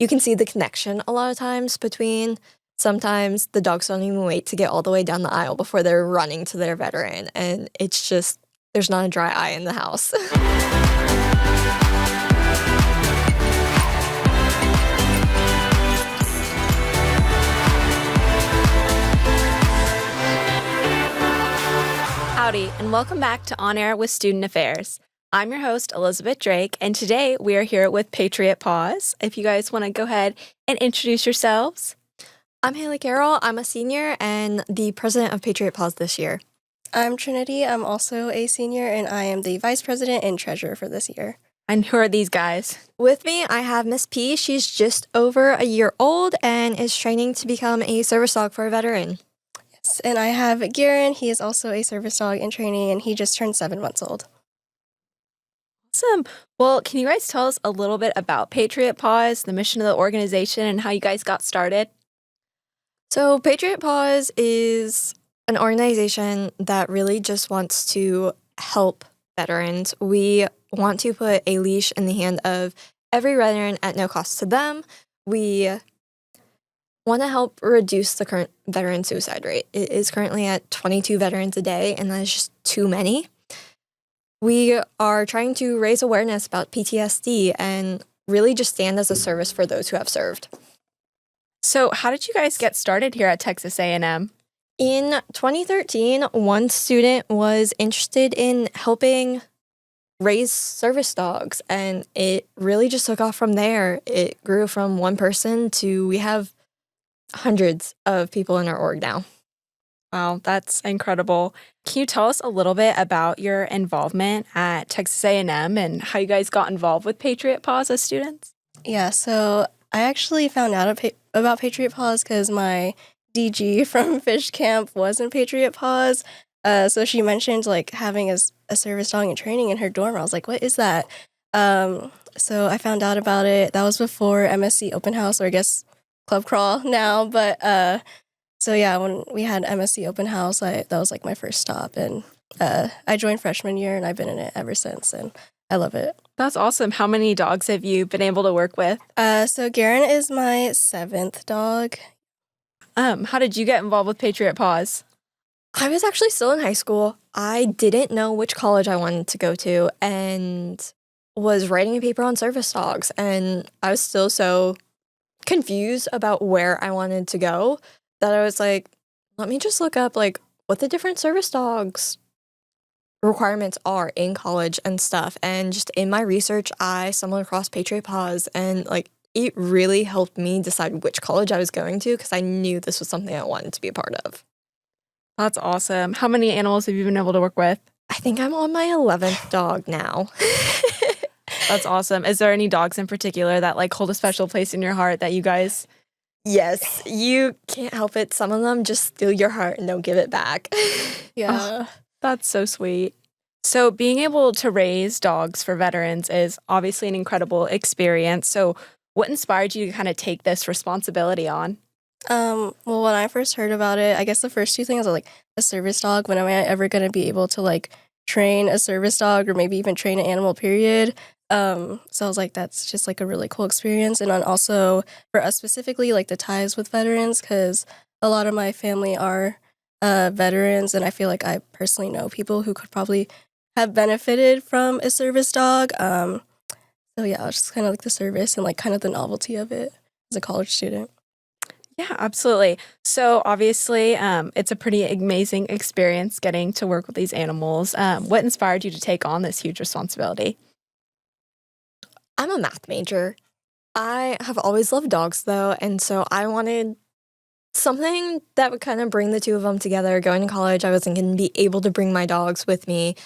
you can see the connection a lot of times between sometimes the dogs don't even wait to get all the way down the aisle before they're running to their veteran. And it's just, there's not a dry eye in the house. Howdy, and welcome back to On Air with Student Affairs. I'm your host, Elizabeth Drake, and today we are here with Patriot Paws. If you guys want to go ahead and introduce yourselves. I'm Hailey Carroll. I'm a senior and the president of Patriot Paws this year. I'm Trinity. I'm also a senior, and I am the vice president and treasurer for this year. And who are these guys? With me, I have Miss P. She's just over a year old and is training to become a service dog for a veteran. Yes, and I have Garen. He is also a service dog in training, and he just turned 7 months old. Awesome. Well, can you guys tell us a little bit about Patriot Paws, the mission of the organization, and how you guys got started? So Patriot Paws is an organization that really just wants to help veterans. We want to put a leash in the hand of every veteran at no cost to them. We want to help reduce the current veteran suicide rate. It is currently at 22 veterans a day, and that is just too many. We are trying to raise awareness about PTSD and really just stand as a service for those who have served. So how did you guys get started here at Texas A&M? In 2013, one student was interested in helping raise service dogs, and it really just took off from there. It grew from one person to we have hundreds of people in our org now. Wow, that's incredible. Can you tell us a little bit about your involvement at Texas A&M and how you guys got involved with Patriot Paws as students? Yeah, so I actually found out about Patriot Paws because my DG from Fish Camp was in Patriot Paws. So she mentioned like having a service dog in training in her dorm. I was like, what is that? So I found out about it. That was before MSC Open House, or I guess Club Crawl now. But so yeah, when we had MSC Open House, that was like my first stop. And I joined freshman year, and I've been in it ever since, and I love it. That's awesome. How many dogs have you been able to work with? So Garen is my 7th dog. How did you get involved with Patriot Paws? I was actually still in high school. I didn't know which college I wanted to go to and was writing a paper on service dogs. And I was still so confused about where I wanted to go that I was like, let me just look up like what the different service dogs requirements are in college and stuff. And just in my research, I stumbled across Patriot Paws, and like it really helped me decide which college I was going to because I knew this was something I wanted to be a part of. That's awesome. How many animals have you been able to work with? I think I'm on my 11th dog now. That's awesome. Is there any dogs in particular that like hold a special place in your heart that you guys... Yes, you can't help it. Some of them just steal your heart and don't give it back. Yeah. Oh, that's so sweet. So being able to raise dogs for veterans is obviously an incredible experience. So what inspired you to kind of take this responsibility on? Well, when I first heard about it, I guess the first 2 things are like a service dog. When am I ever going to be able to like train a service dog or maybe even train an animal, period? So I was like, that's just like a really cool experience. And then also for us specifically, like the ties with veterans, because a lot of my family are veterans, and I feel like I personally know people who could probably have benefited from a service dog. So yeah, it's just kind of like the service and like kind of the novelty of it as a college student. Yeah, absolutely. So obviously, it's a pretty amazing experience getting to work with these animals. What inspired you to take on this huge responsibility? I'm a math major. I have always loved dogs, though, and so I wanted something that would kind of bring the two of them together. Going to college, I wasn't going to be able to bring my dogs with me.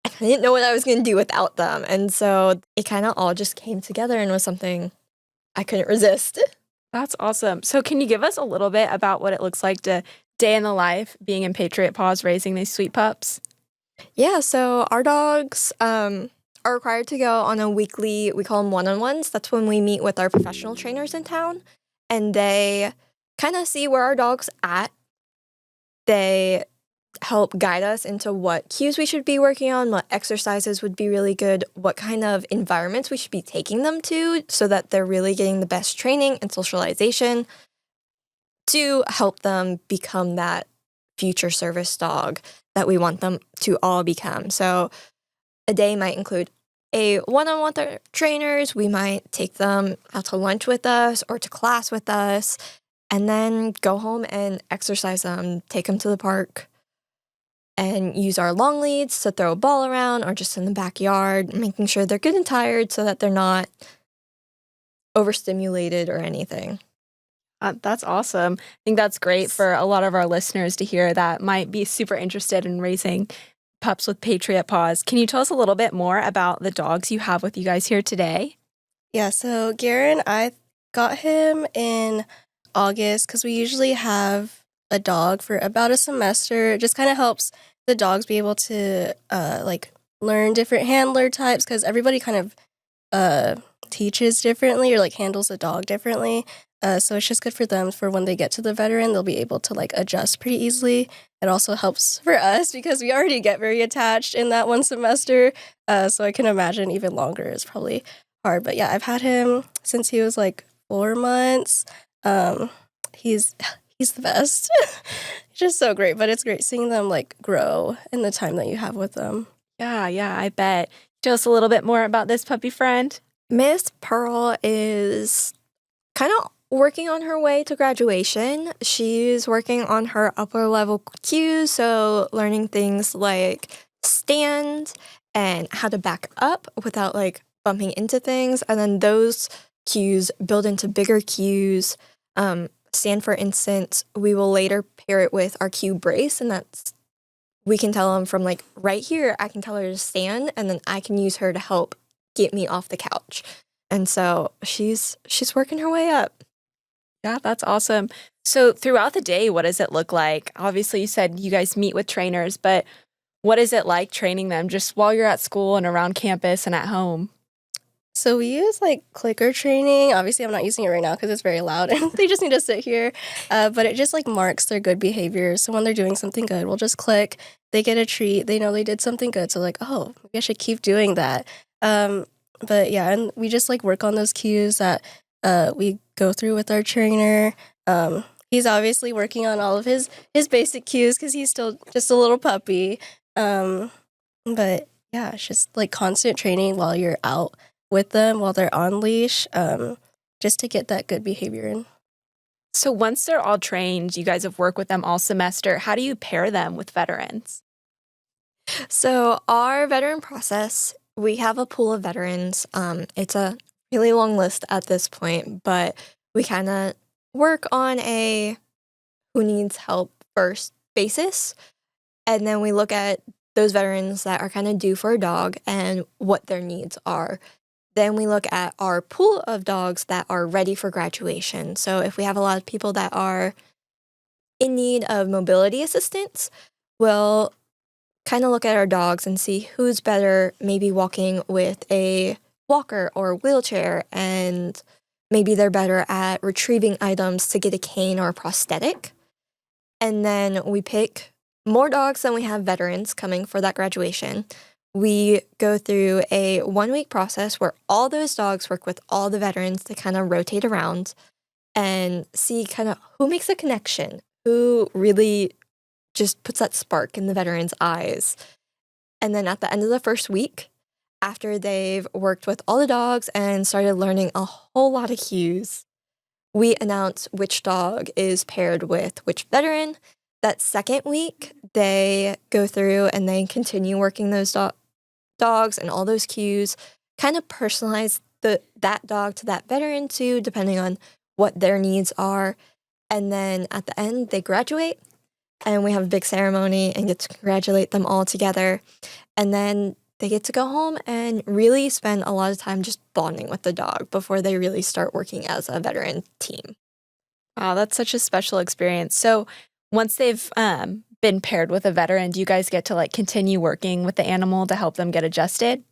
I didn't know what I was going to do without them, and so it kind of all just came together and was something I couldn't resist. That's awesome. So can you give us a little bit about what it looks like to day in the life being in Patriot Paws raising these sweet pups? Yeah, so our dogs are required to go on a weekly, we call them one-on-ones. That's when we meet with our professional trainers in town, and they kind of see where our dog's at. They help guide us into what cues we should be working on, what exercises would be really good, what kind of environments we should be taking them to so that they're really getting the best training and socialization to help them become that future service dog that we want them to all become. So a day might include a one-on-one with our trainers. We might take them out to lunch with us or to class with us, and then go home and exercise them, take them to the park, and use our long leads to throw a ball around or just in the backyard, making sure they're good and tired so that they're not overstimulated or anything. That's awesome. I think that's great for a lot of our listeners to hear that might be super interested in raising pups with Patriot Paws. Can you tell us a little bit more about the dogs you have with you guys here today? Yeah, so Garen, I got him in August because we usually have a dog for about a semester. It just kind of helps the dogs be able to learn different handler types because everybody kind of teaches differently or handles a dog differently. So it's just good for them for when they get to the veteran, they'll be able to adjust pretty easily. It also helps for us because we already get very attached in that one semester. So I can imagine even longer is probably hard. But yeah, I've had him since he was 4 months. He's the best. It's just so great. But it's great seeing them grow in the time that you have with them. Yeah, I bet. Tell us a little bit more about this puppy friend. Miss Pearl is kind of working on her way to graduation. She's working on her upper level cues, so learning things like stand and how to back up without bumping into things. And then those cues build into bigger cues. Stand, for instance, we will later pair it with our cue brace, and that's we can tell them from right here, I can tell her to stand, and then I can use her to help get me off the couch. And so she's working her way up. Yeah, that's awesome. So throughout the day, what does it look like? Obviously, you said you guys meet with trainers, but what is it like training them just while you're at school and around campus and at home? So we use clicker training. Obviously, I'm not using it right now because it's very loud and they just need to sit here. But it just marks their good behavior. So when they're doing something good, we'll just click. They get a treat. They know they did something good. So oh, maybe I should keep doing that. But yeah, and we just work on those cues that we go through with our trainer. He's obviously working on all of his basic cues because he's still just a little puppy. But yeah, it's just constant training while you're out with them, while they're on leash, just to get that good behavior in. So once they're all trained, you guys have worked with them all semester. How do you pair them with veterans? So our veteran process, we have a pool of veterans. It's a really long list at this point, but we kind of work on a who needs help first basis. And then we look at those veterans that are kind of due for a dog and what their needs are. Then we look at our pool of dogs that are ready for graduation. So if we have a lot of people that are in need of mobility assistance, we'll kind of look at our dogs and see who's better maybe walking with a walker or wheelchair, and maybe they're better at retrieving items to get a cane or a prosthetic. And then we pick more dogs than we have veterans coming for that graduation. We go through a 1-week process where all those dogs work with all the veterans to kind of rotate around and see kind of who makes a connection, who really just puts that spark in the veteran's eyes. And then at the end of the first week, after they've worked with all the dogs and started learning a whole lot of cues, we announce which dog is paired with which veteran. That second week, they go through and they continue working those dogs and all those cues, kind of personalize that dog to that veteran too, depending on what their needs are. And then at the end, they graduate, and we have a big ceremony and get to congratulate them all together. And then they get to go home and really spend a lot of time just bonding with the dog before they really start working as a veteran team. Oh, that's such a special experience. So once they've been paired with a veteran, do you guys get to continue working with the animal to help them get adjusted?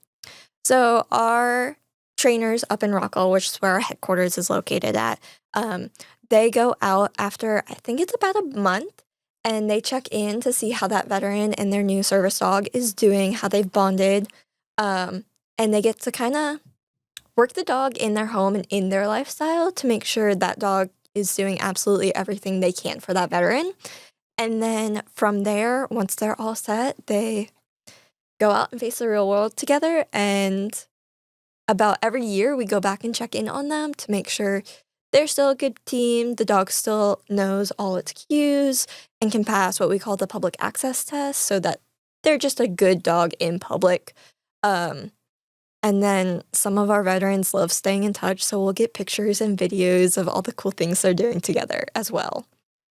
So our trainers up in Rockall, which is where our headquarters is located at, they go out after, I think it's about a month, and they check in to see how that veteran and their new service dog is doing, how they've bonded, and they get to kind of work the dog in their home and in their lifestyle to make sure that dog is doing absolutely everything they can for that veteran. And then from there, once they're all set, they go out and face the real world together. And about every year, we go back and check in on them to make sure they're still a good team. The dog still knows all its cues and can pass what we call the public access test so that they're just a good dog in public. And then some of our veterans love staying in touch, so we'll get pictures and videos of all the cool things they're doing together as well.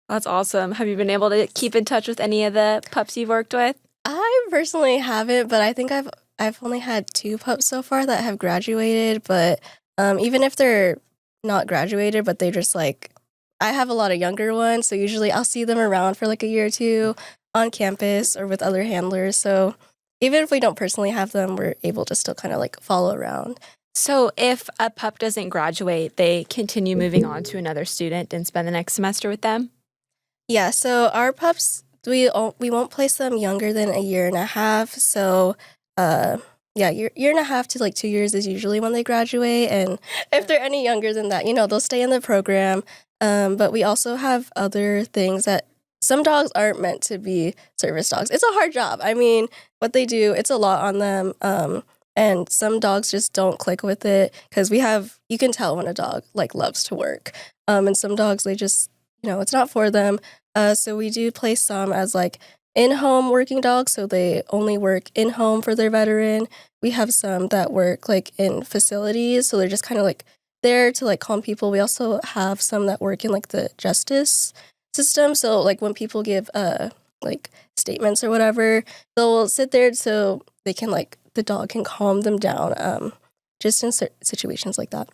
That's awesome. Have you been able to keep in touch with any of the pups you've worked with? I personally haven't, but I think I've only had 2 pups so far that have graduated. But even if they're not graduated, but they just like, I have a lot of younger ones, so usually I'll see them around for like a year or 2 on campus or with other handlers. So even if we don't personally have them, we're able to still kind of like follow around. So if a pup doesn't graduate, they continue moving on to another student and spend the next semester with them? Yeah, so our pups, we won't place them younger than a year and a half. So, year and a half to like 2 years is usually when they graduate. And if they're any younger than that, they'll stay in the program. But we also have other things that some dogs aren't meant to be service dogs. It's a hard job. I mean, what they do, it's a lot on them. And some dogs just don't click with it because you can tell when a dog like loves to work. And some dogs, they just, it's not for them. So we do place some as like in-home working dogs. So they only work in-home for their veteran. We have some that work like in facilities. So they're just kind of like there to like calm people. We also have some that work in like the justice system. So like when people give like statements or whatever, they'll sit there so they can like the dog can calm them down just in situations like that.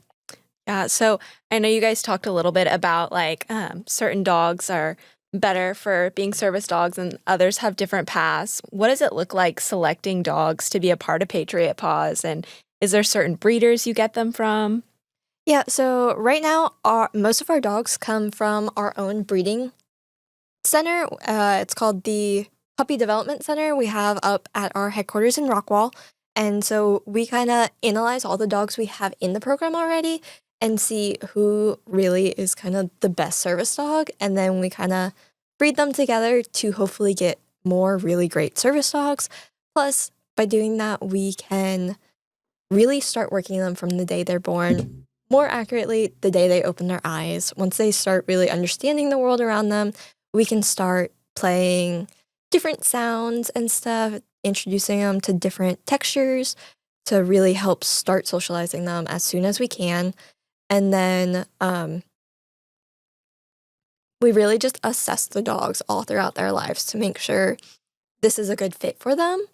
Yeah, so I know you guys talked a little bit about like certain dogs are better for being service dogs and others have different paths. What does it look like selecting dogs to be a part of Patriot Paws? And is there certain breeders you get them from? Yeah, so right now, most of our dogs come from our own breeding center. It's called the Puppy Development Center we have up at our headquarters in Rockwall. And so we kind of analyze all the dogs we have in the program already and see who really is kind of the best service dog. And then we kind of breed them together to hopefully get more really great service dogs. Plus, by doing that, we can really start working them from the day they're born. More accurately, the day they open their eyes. Once they start really understanding the world around them, we can start playing different sounds and stuff, introducing them to different textures to really help start socializing them as soon as we can. And then we really just assess the dogs all throughout their lives to make sure this is a good fit for them.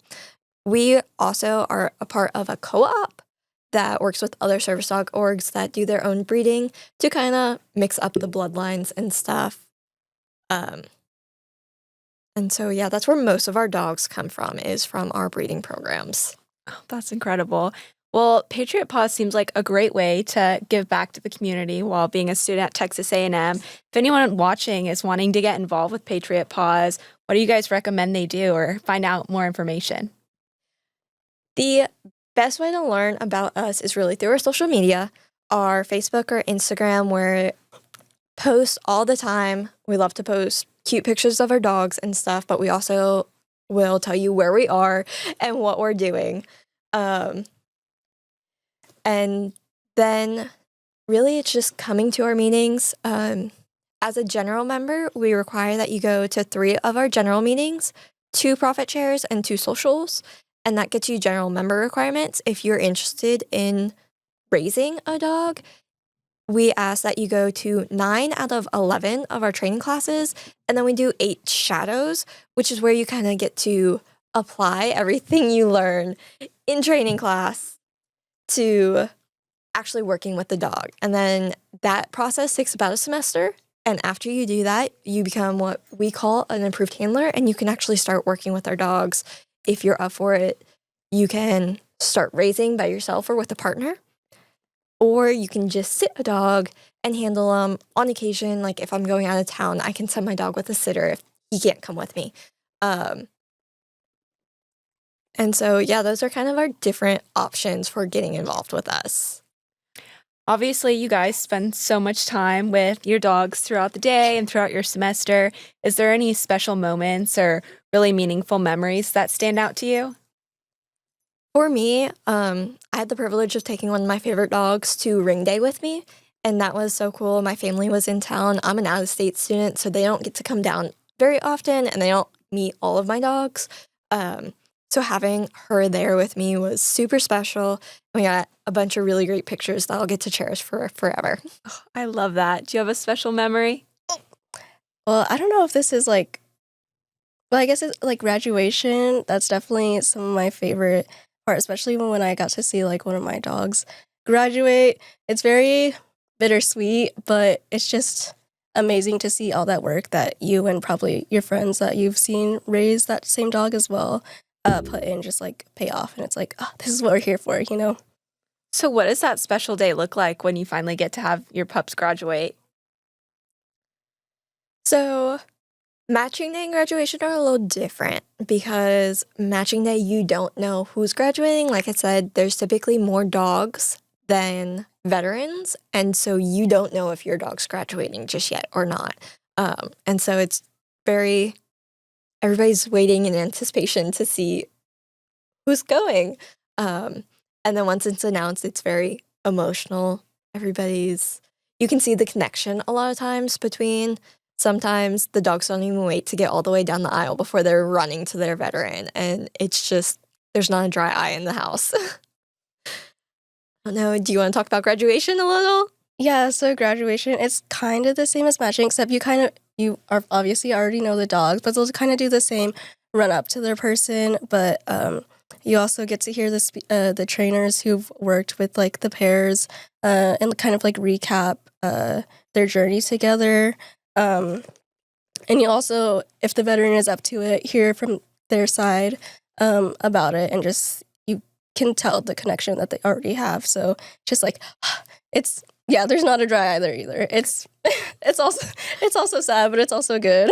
We also are a part of a co-op that works with other service dog orgs that do their own breeding to kind of mix up the bloodlines and stuff. And so, yeah, that's where most of our dogs come from, is from our breeding programs. Oh, that's incredible. Well, Patriot Paws seems like a great way to give back to the community while being a student at Texas A&M. If anyone watching is wanting to get involved with Patriot Paws, what do you guys recommend they do or find out more information? The best way to learn about us is really through our social media, our Facebook or Instagram, where post all the time. We love to post cute pictures of our dogs and stuff, but we also will tell you where we are and what we're doing. And then really it's just coming to our meetings. As a general member, we require that you go to 3 of our general meetings, 2 profit shares and 2 socials. And that gets you general member requirements. If you're interested in raising a dog, we ask that you go to 9 out of 11 of our training classes. And then we do 8 shadows, which is where you kind of get to apply everything you learn in training class to actually working with the dog. And then that process takes about a semester. And after you do that, you become what we call an improved handler, and you can actually start working with our dogs. If you're up for it, you can start raising by yourself or with a partner. Or you can just sit a dog and handle them on occasion. Like if I'm going out of town, I can send my dog with a sitter if he can't come with me. And so, yeah, those are kind of our different options for getting involved with us. Obviously, you guys spend so much time with your dogs throughout the day and throughout your semester. Is there any special moments or really meaningful memories that stand out to you? For me, I had the privilege of taking one of my favorite dogs to ring day with me, and that was so cool. My family was in town. I'm an out-of-state student, so they don't get to come down very often, and they don't meet all of my dogs. So having her there with me was super special. We got a bunch of really great pictures that I'll get to cherish for forever. I love that. Do you have a special memory? Well, I don't know if this is like, well, I guess it's like graduation. That's definitely some of my favorite part, especially when I got to see like one of my dogs graduate. It's very bittersweet, but it's just amazing to see all that work that you and probably your friends that you've seen raise that same dog as well put in, just like pay off. And it's like, oh, this is what we're here for, you know? So, what does that special day look like when you finally get to have your pups graduate? So matching day and graduation are a little different because matching day, you don't know who's graduating. Like I said, there's typically more dogs than veterans. And so you don't know if your dog's graduating just yet or not. And so it's everybody's waiting in anticipation to see who's going. And then once it's announced, it's very emotional. You can see the connection a lot of times between. Sometimes the dogs don't even wait to get all the way down the aisle before they're running to their veteran. And it's just, there's not a dry eye in the house. I don't know. Do you want to talk about graduation a little? Yeah, so graduation, it's kind of the same as matching, except you are obviously already know the dogs, but they'll kind of do the same run up to their person. But you also get to hear the trainers who've worked with like the pairs and kind of like recap their journey together. And you also, if the veteran is up to it, hear from their side about it, and just you can tell the connection that they already have. So just like there's not a dry either. It's also sad, but it's also good.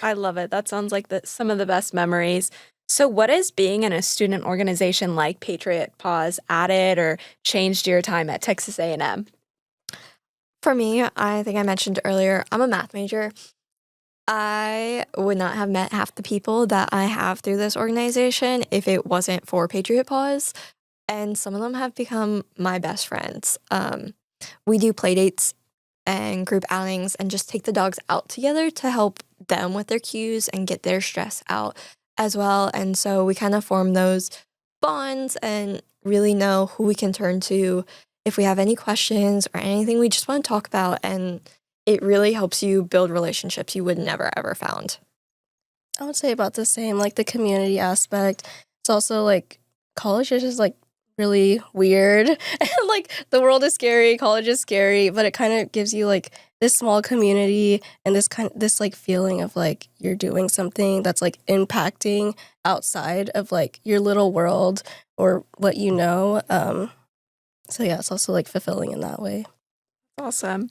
I love it. That sounds like some of the best memories. So, what is being in a student organization like Patriot Paws added or changed your time at Texas A&M? For me, I think I mentioned earlier, I'm a math major. I would not have met half the people that I have through this organization if it wasn't for Patriot Paws, and some of them have become my best friends. We do play dates and group outings and just take the dogs out together to help them with their cues and get their stress out as well. And so we kind of form those bonds and really know who we can turn to if we have any questions or anything we just want to talk about. And it really helps you build relationships you would never, ever found. I would say about the same, like the community aspect. It's also like college is just like really weird. And like the world is scary, college is scary, but it kind of gives you like this small community and this like feeling of like you're doing something that's like impacting outside of like your little world or what you know. So yeah, it's also like fulfilling in that way. Awesome.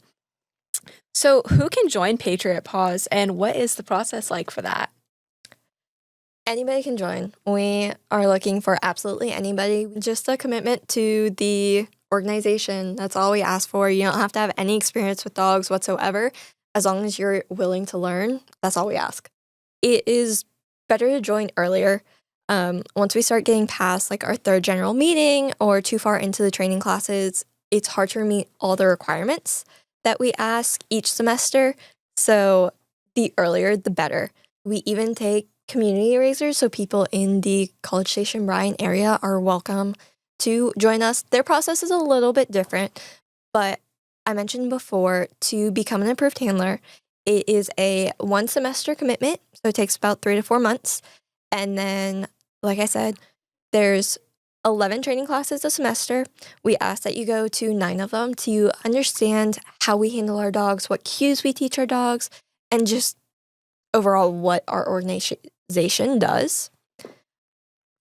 So, who can join Patriot Paws, and what is the process like for that? Anybody can join. We are looking for absolutely anybody. Just a commitment to the organization. That's all we ask for. You don't have to have any experience with dogs whatsoever. As long as you're willing to learn, that's all we ask. It is better to join earlier. Once we start getting past like our third general meeting or too far into the training classes, it's hard to meet all the requirements that we ask each semester. So the earlier, the better. We even take community raisers, so people in the College Station Bryan area are welcome to join us. Their process is a little bit different, but I mentioned before, to become an approved handler, it is a 1 semester commitment, so it takes about 3 to 4 months. And then, like I said, there's 11 training classes a semester. We ask that you go to 9 of them to understand how we handle our dogs, what cues we teach our dogs, and just overall what our organization does.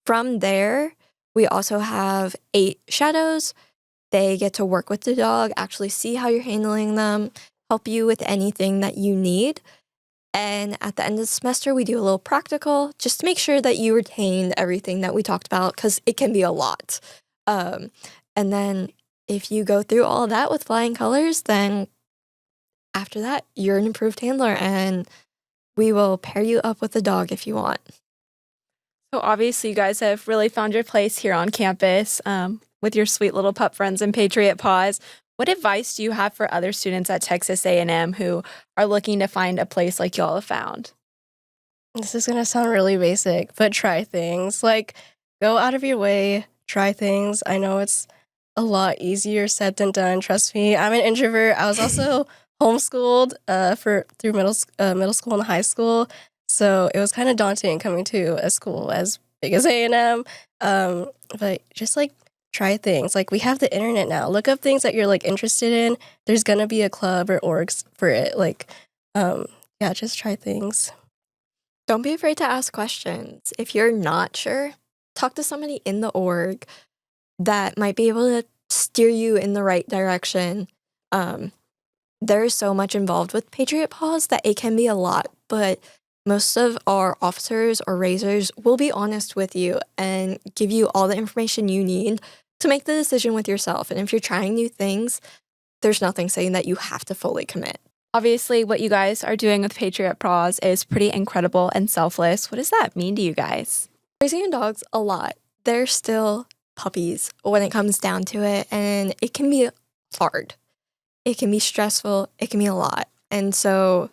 From there, we also have 8 shadows. They get to work with the dog, actually see how you're handling them, help you with anything that you need. And at the end of the semester, we do a little practical just to make sure that you retain everything that we talked about because it can be a lot. And then if you go through all of that with flying colors, then after that, you're an improved handler and we will pair you up with a dog if you want. So obviously you guys have really found your place here on campus with your sweet little pup friends and Patriot Paws. What advice do you have for other students at Texas A&M who are looking to find a place like y'all have found? This is going to sound really basic, but try things. Like, go out of your way, try things. I know it's a lot easier said than done. Trust me, I'm an introvert. I was also homeschooled through middle school and high school. So it was kind of daunting coming to a school as big as A&M. But just like try things. Like we have the internet now. Look up things that you're like interested in. There's gonna be a club or orgs for it. Like, yeah, just try things. Don't be afraid to ask questions. If you're not sure, talk to somebody in the org that might be able to steer you in the right direction. There's so much involved with Patriot Paws that it can be a lot, but most of our officers or raisers will be honest with you and give you all the information you need to make the decision with yourself. And if you're trying new things, there's nothing saying that you have to fully commit. Obviously, what you guys are doing with Patriot Paws is pretty incredible and selfless. What does that mean to you guys? Raising dogs a lot. They're still puppies when it comes down to it, and it can be hard. It can be stressful. It can be a lot. And so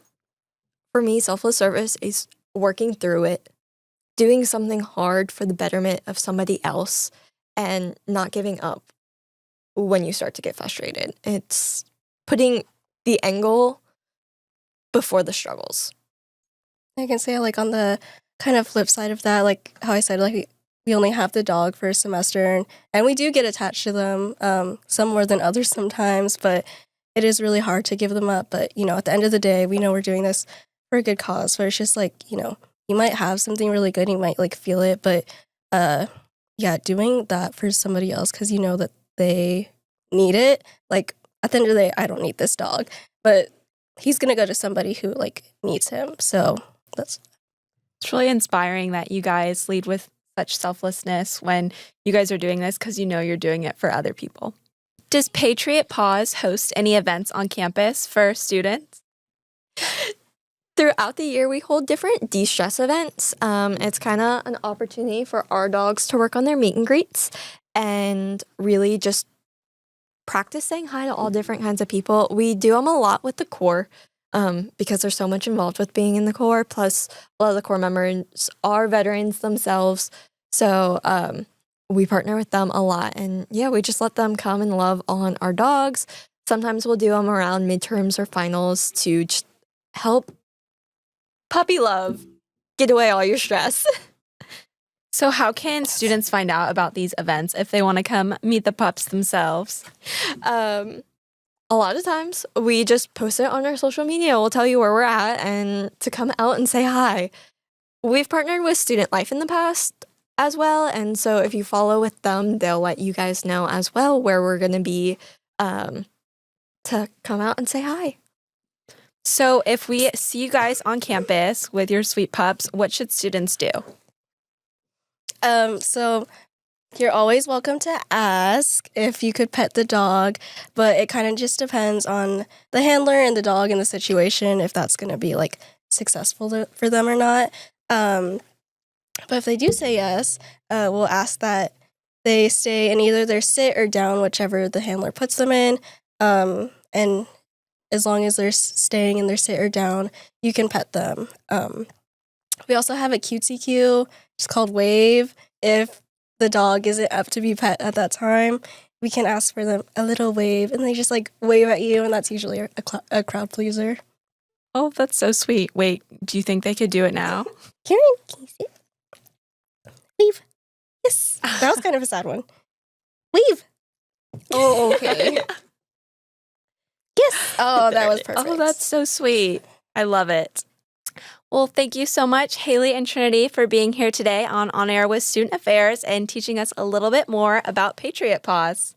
for me, selfless service is working through it, doing something hard for the betterment of somebody else, and not giving up when you start to get frustrated. It's putting the end goal before the struggles. I can say like on the kind of flip side of that, like how I said, like we only have the dog for a semester and we do get attached to them, some more than others sometimes, but it is really hard to give them up. But, you know, at the end of the day, we know we're doing this for a good cause, where it's just like, you know, you might have something really good, you might like feel it, but yeah, doing that for somebody else because you know that they need it. Like at the end of the day, I don't need this dog, but he's gonna go to somebody who like needs him. So it's really inspiring that you guys lead with such selflessness when you guys are doing this because you know you're doing it for other people. Does Patriot Paws host any events on campus for students? Throughout the year, we hold different de-stress events. It's kind of an opportunity for our dogs to work on their meet and greets and really just practice saying hi to all different kinds of people. We do them a lot with the Corps because there's so much involved with being in the Corps. Plus, a lot of the Corps members are veterans themselves. So we partner with them a lot. And yeah, we just let them come and love on our dogs. Sometimes we'll do them around midterms or finals to just help puppy love get away all your stress. So how can students find out about these events if they want to come meet the pups themselves? A lot of times we just post it on our social media. We'll tell you where we're at and to come out and say hi. We've partnered with Student Life in the past as well. And so if you follow with them, they'll let you guys know as well where we're going to be to come out and say hi. So if we see you guys on campus with your sweet pups, what should students do? So you're always welcome to ask if you could pet the dog, but it kind of just depends on the handler and the dog and the situation, if that's going to be like successful for them or not. But if they do say yes, we'll ask that they stay in either their sit or down, whichever the handler puts them in. And as long as they're staying in their sit or down, you can pet them. We also have a cutesy cue. It's called Wave. If the dog isn't up to be pet at that time, we can ask for them a little wave, and they just like wave at you, and that's usually a crowd pleaser. Oh, that's so sweet. Wait, do you think they could do it now? Can you see it? Wave. Yes. That was kind of a sad one. Wave. Oh, okay. Yes. Oh, that was perfect. Oh, that's so sweet. I love it. Well, thank you so much, Hailey and Trinity, for being here today on Air with Student Affairs and teaching us a little bit more about Patriot Paws.